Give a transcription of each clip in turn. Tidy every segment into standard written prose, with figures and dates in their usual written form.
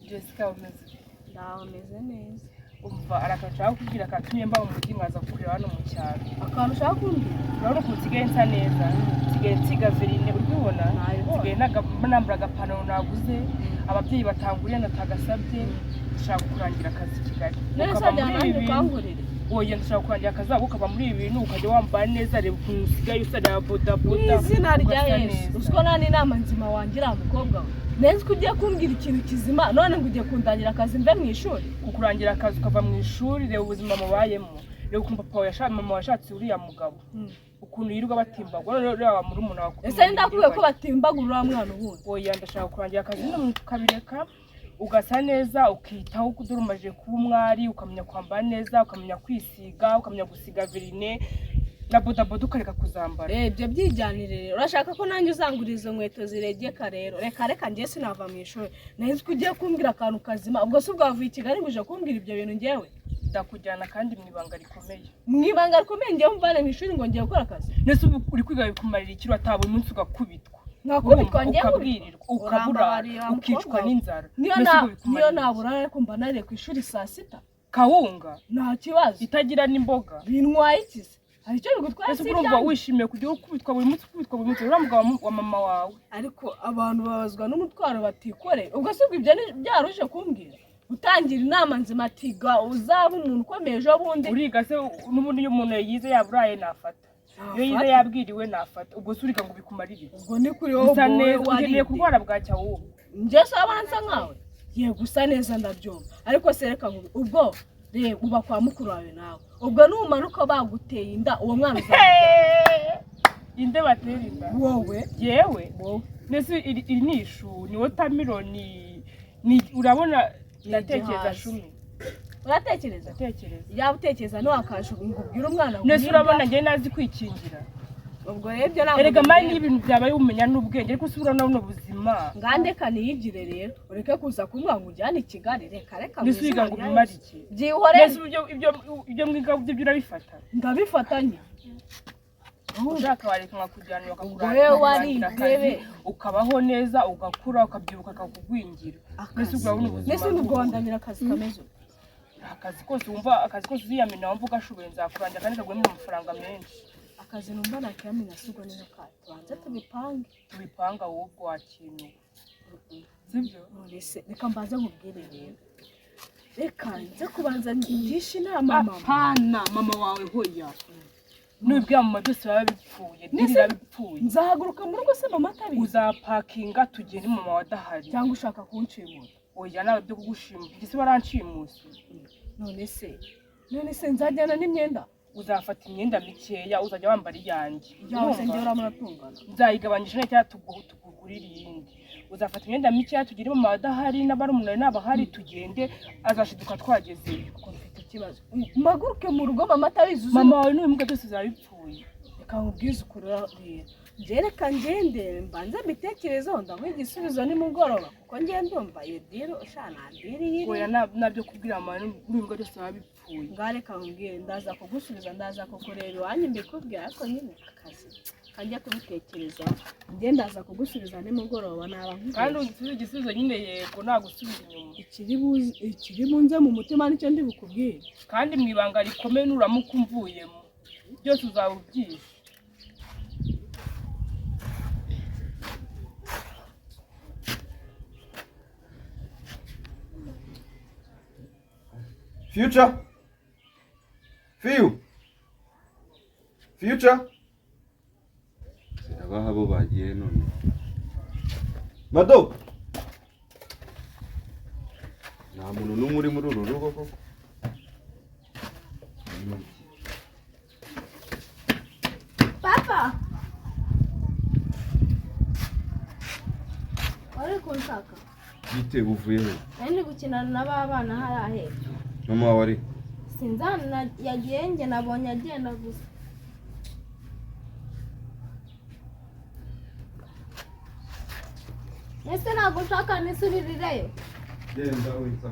Jessica umeze ndaho meze neza umva arakashaka kugira katumye mba mu mujyi nkaza kureba hano mu cyaro akantu ushaka kumbwira urabona ko nsigaye nsa neza nsigaye nsiga verine ubibona nsigaye nambara agapantaro naguze ababyeyi batanguriye natagasabye nshaka kurangira akazi Kigali neza njyana kwangurira oya ndashaka kurangira akazi abo ukaba muri ibi bintu ukajya wambara neza reba ukuntu usigaye usada boda izina rya Yesu usko nani inama nzima wangira mukobwa neza kugiye kumbwira ikintu kizima none ngo ugiye kundangira akazi mve mu ishuri kukurangira akazi ukava mu ishuri reba ubuzima mubayemo reba ukuntu papa yashatse mama washatse uriya mugabo ukuntu yirirwa batimbagwa rero reba muri umuntu wakuye ese ndakwiye ko batimbagura mwana ubundi oya ndashaka kurangira akazi no tukabireka ugasa neza ukitaho kudurumaje kuba umwari ukamenya kwambara neza ukamenya kwisiga ukamenya gusiga verine na bodaboda ukareka kuzambara ibyo byijyanire rero urashaka ko nanjye uzangura izo nkweto ziregeka rero reka njye sinava mu ishuri nahise kugiye kumbwira akantu kazima ubwo se ubwavuye i Kigali nguje kumbwira ibyo bintu ngewe ndakujyana kandi mwibanga rikomeye mwibanga rikomeye ngewe mvane mu ishuri ngo ngiye gukora akazi nese uri kwiga bikumarira ikiro ataba uyu munsi ugakubitwa nakubitwa ngiye ukabwirirwa ukabura ukicwa n'inzara niyo nabura ariko mba nariye ku ishuri saa sita kawunga nta kibazo itagira n'imboga bintwaye ikize hari icyo bigutwaye ese urumva wishimiye kujya ukubitwa buri munsi uriya mugabo wa mama wawe ariko abantu babazwa n'umutwaro batikoreye ubwo si ibyo byaruje kumbwira utangira inama nzima atiga uzaba umuntu ukomeye ejo bundi uriga se n'ubundi iyo umuntu yize yaburaye nafata iyo yize yabwiriwe nafata ubwo se uriga ngo bikumarire ubwo ni kuri wowe ukeneye kurwara bwacya wowe njye sabana nsa nkawe yego gusa neza ndabyumva ariko se reka ubwo reba uba kwa mukuru wawe nawe ubwo numanuka baguteye inda uwo mwana uzamutera inde batera inda wowe yewe nese iri ni ishu ni watermelon ni urabona ndatekereza shumi uratekereza yaba utekereza no akaje ngo ubwire umwana nese urabona ngiye nazi kwikingira ubwo rebyo ntabwo erega mari n'ibintu byabaye umenya n'ubwenge ariko subura nawe ubuzima ngandeka niyigire rero ureke kuza kumwa ngo ujyane i Kigali reka nisubiga ngo bimari iki byihore nese ibyo mwiga byo urabifata ndabifatanya ushaka wareka nkakujyana bakakurangira warigebe ukabaho neza ugakura ukabyibuka akakugwingira nese urabona ubuzima nese n'ugondamira akazi kameze akazi kose wumva akazi kose uziyamena wumva ugashoboye nzakurangira kandi kagwemo amafaranga menshi akazi numva nakiyamenya sigo neza kaje tubanze tubipanga wowe wakintu sibyo nonese reka mbanze nkubwire rero reka nze kubanza ngisha inama mama wawe hoya nubwira mama byose baba bipfuye ndirira bipfuye nzahaguruka mu rugo se mama atabizi uzapakinga tugende mama wadahari cyangwa ushaka kunshimura oya nawe byo kugushimura igise baranshimusi none se nzajyana n'imyenda uzafata imyenda mikeya uzajya wambara iyanjye yose ngiye uramutungana nzayigabanyije neza tugugurira iyindi uzafata imyenda mikeya tugire mama wadahari n'abarumuna n'abahari tugende azashiduka twagezeyo kuko mfite ikibazo maguruke mu rugo mama atabizi mama wawe n'imbwa byose zabipfuye reka nkubwize ukuri rero reka ngende mbanze mbitekerezeho ndamuha igisubizo nimugoroba kuko ngiye ndumva iyo diro ushana diri yiri oya nabyo kubwira mama n'imbwa byose babipfuye ngareka nkubwire ndaza kugusubiza ndaza kukureba iwanyu mbikubwira ariko nyine akazi kajya kubitekereza njye ndaza kugusubiza nimugoroba naba nkubwira kandi uzi igisubizo nyine yego nagusubiza inyuma ikiri bunze mu mutima nicyo ndi bukubwire kandi mwibanga rikomeye nuramuka umvuyemo byose uzaba ubyishe Future. Abaha bo bagiye none. Mado. Nta muntu n'umwe uri muri uru rugo koko. Papa. Wari kunsaka. Bite buvuye he? Ndi gukinana n'abana hariya hepfo. Mama wawe ari? Sinzana yagiye nge nabonye agenda gusa. Ese ntabwo ushaka nisubirireyo? Genda wita.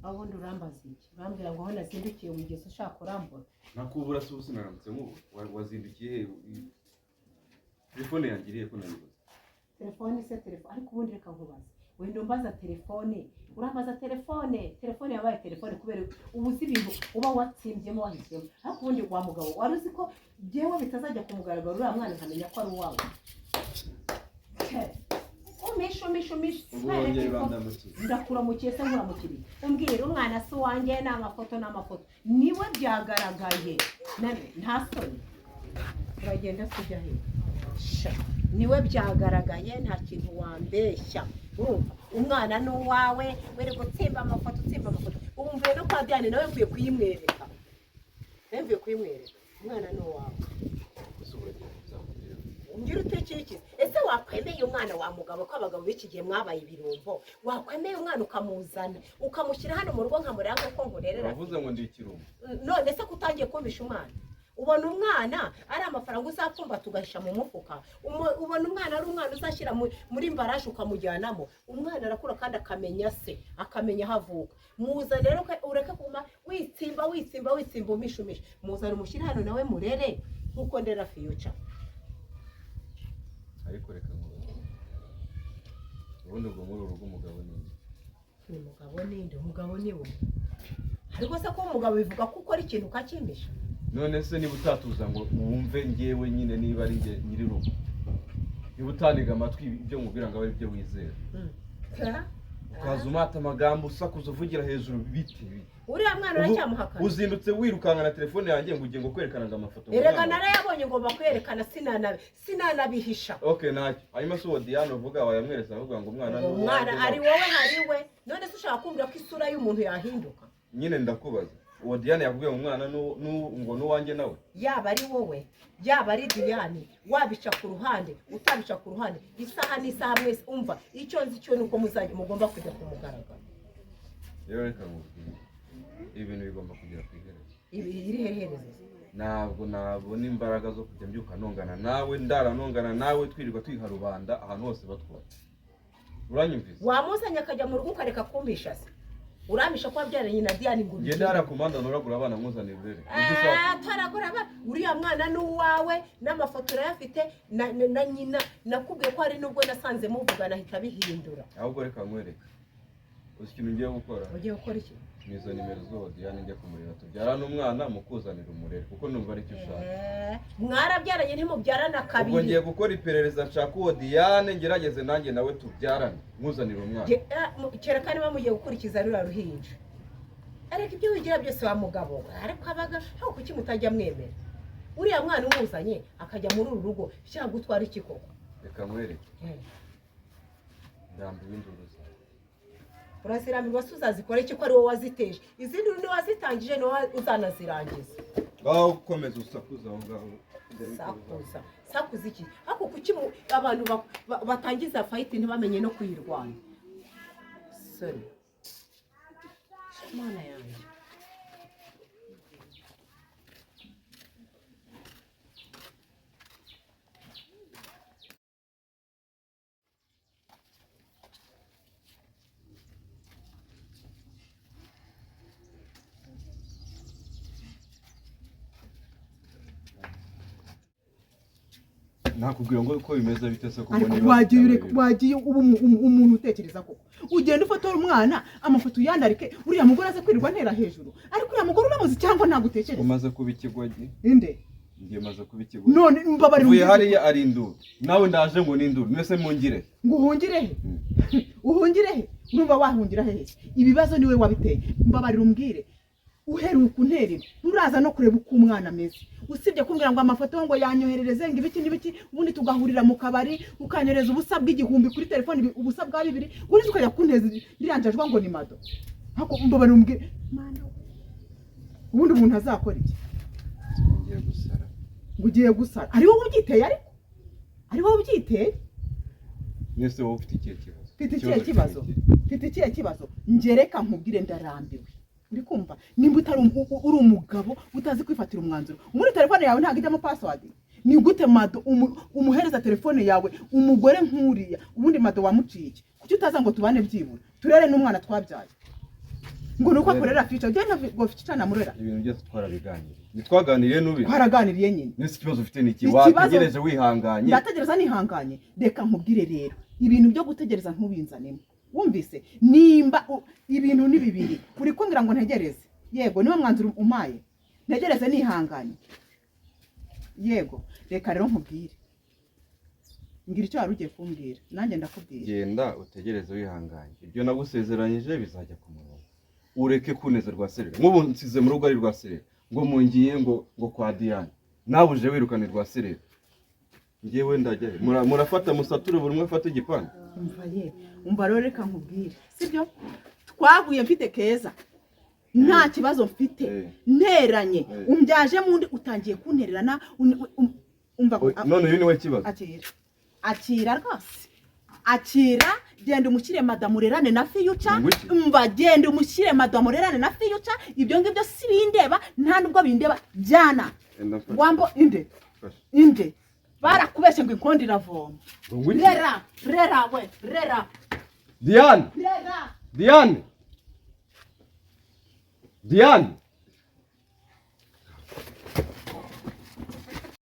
aho urambaza iki urambwira ngo aho nazindukiye wigeze ushaka urambura nakubura se ubuse naramutse mu wazindukiye telefone yangiriye ko nayibuze telefone se telefone ariko ubundi reka nkubaza wenda umbaza telefone urambaza telefone yabaye telefone kubera ubuzi ibintu uba watsimbyemo wahisemo ariko ubundi wa mugabo wari uzi ko jewe bitazajya kumugaragara uriya mwana nkamenya ko ari uwawe umisho ndakuramukiye se nkuramukiriye umbwira umwana si uwanjye n'amafoto niwe byagaragaye nta soni uragenda kujya he niwe byagaragaye nta kintu wambeshya urumva umwana ni uwawe were gutsimba amafoto ubu mvuye no kwa Diane nawe mvuye kuyimwereka umwana ni uwawe ngira utekiki ese wakwemeye umwana wa mugabo ko abagabo b'iki gihe mwabaye ibirumbo wakwemeye umwana ukamuzana ukamushyira hano mu rugo nkamuranga ko nkurerera wavuze ngo ndi ikirumbo none se kutangiye kumvisha umwana ubona umwana ari amafaranga uzapfumba tugahisha mu mufuka ubona umwana ari umwana uzashyira muri mbaraje ukamujyanamo umwana arakura kandi akamenya se akamenya aho avuka muza rero ureke kuma witsimba umishumisha muzana umushyire hano nawe murere nk'uko ndera Future ariko reka ngo ubundi ubwo muri urugo umugabo ni we ariko se ko umugabo bivuga ko ukora ikintu ukakimbisha none se niba utatuza ngo wumve ngewe nyine niba ari nge nyiri rugo niba utaniga amatwi ibyo nkubwira ngo ari byo wizera ukaza umata amagambo usakuza uvugira hejuru biti uriya mwana uracyamuhakana uzindutse wirukanga na telefone yanjye ngo ugiye ngo kwerekana amafoto erega narayabonye ngo bakwerekana sinanabihisha okay ntacyo hanyuma se uwo Diane uvuga wayamwereza avuga ngo umwana ari wowe hari we none se ushaka kumvira ko isura y'umuntu yahinduka nyine ndakubaza uwo Diane yakubwiye umwana ngo n'uwanjye nawe yaba ari wowe yaba ari Diane wabica ku ruhande utabica ku ruhande isaha n'isaha mwese umva icyo nzi cyo nuko mugomba kujya kumugaragara rero reka nkubwire ibintu bigomba kugera ku iherezo iri herezo ntabwo nabona imbaraga zo kujya mbyuka nongana nawe ndaranongana nawe twirirwa twiha rubanda ahantu hose batwara uranyumvise wamuzanye akajya mu rugo ukareka kumbisha se uramisha kwa byaranye na Diane ngo ngende hara kumanda noragura abana mwuzane burere taragura uriya mwana n'uwawe n'amafoto yafite na nyina nakubwiye ko ari nubwo nasanze muvugana ahita bihindura ahubwo reka nkwereka uzi ikintu ngiye gukora ugiye gukora iki nizo nimero z'uwo Diane njya kumureba tubyarana umwana mukuzanira umurere kuko numva ari cyo ushaka mwarabyaranye ntimubyarana kabiri ubwo ngiye gukora iperereza nshaka uwo Diane ngerageze nanjye nawe tubyarane mwuzanira umwana kereka niba mugiye gukurikiza rura ruhinja ariko ibyo wigira byose wa mugabo ariko abaga aho kuki mutajya mwemera uriya mwana umuzanye akajya muri uru rugo cyangwa gutwara iki koko reka nkwereke ndambiwe inzuru urasirambirwa se uzazikora iki ko ari wowe waziteje izindi ni wazitangije ni wowe uzanazirangiza ngaho ukomeza usakuza aho ngaho sakuza iki ariko kuki abantu batangiza fayiti ntibamenye no kuyirwanya sorry mana yanjye nakubwira ngo uko bimeze bitese kuko wagiye umuntu utekereza koko ugenda ufotora umwana amafoto yandarike uriya mugore aze kwirirwa ntera hejuru ariko uriya mugore uramuzi cyangwa ntabwo utekereza umaze kuba ikigwagi inde ngiye maze kuba ikigwagi none mbabarira uvuye hariya ari induru nawe ndaje ngo ni induru mwese mungire ngo uhungire he numva wahungira he ibibazo niwe wabiteye mbabarira umbwire uheruka unterera nturaza no kureba uko umwana ameze usibye kumbwira ngo amafoto ngo yanyoherereze ngo ibiki ubundi tugahurira mu kabari ukanyoreza ubusa bw'igihumbi kuri telefone ubusa bwa 2 uri ukajya kunteza biranjajwa ngo ni mado hako mbabara umbwire mana ubundi umuntu azakora iki ngiye gusara ari wowe ubyiteye ariko ubyiteye nese wowe ufite ikihe kibazo ngereka nkubwire ndarambiwe uri kumva nimba utari uri umugabo utazi kwifatira umwanzuro muri telefone yawe ntago ijyamo password ni gute mado umuhereza telefone yawe umugore nkuriya ubundi mado wamuciye iki kuki utaza ngo tubane byibura turere n'umwana twabyaye ngo nuko akorera Future je ntabwo Future namurera ibintu byose twarabiganiriye nitwaganiriye nubi twaraganiriye nyine nese ikibazo ufite niki Ikibazo- wategereje wihanganye ndategereza nihanganye reka nkubwire rero ibintu byo gutegereza ntubinzanemo wumvise nimba ibintu ni bibiri uri kumbwira ngo ntegereze yego niwe mwanzuro umpaye ntegereze nihanganye yego reka rero nkubwire ngira icyo wari ugiye kumbwira nanjye ndakubwira genda utegereze wihanganye ibyo nagusezeranyije bizajya ku murongo ureke kunezerwa serera nk'ubu nsize mu rugo ari rwa serera ngo mungiye ngo kwa Diane nawe uje wirukane rwa serera ngewe ndajya murafata musature buri umwe afata igipande umva rero reka nkubwire sibyo twahuye mfite keza nta kibazo mfite nteranye umbyaje mundi utangiye kuntererana umva none uyu niwe kibazo akira rwose akira genda umushyire madamu rerane na Future umva genda umushyire madamu rerane na Future ibyo ngibyo si bindeba nta nubwo bindeba jyana wambo inde barakubeshye ngo inkondi iravoma rera we rera Diane rera Diane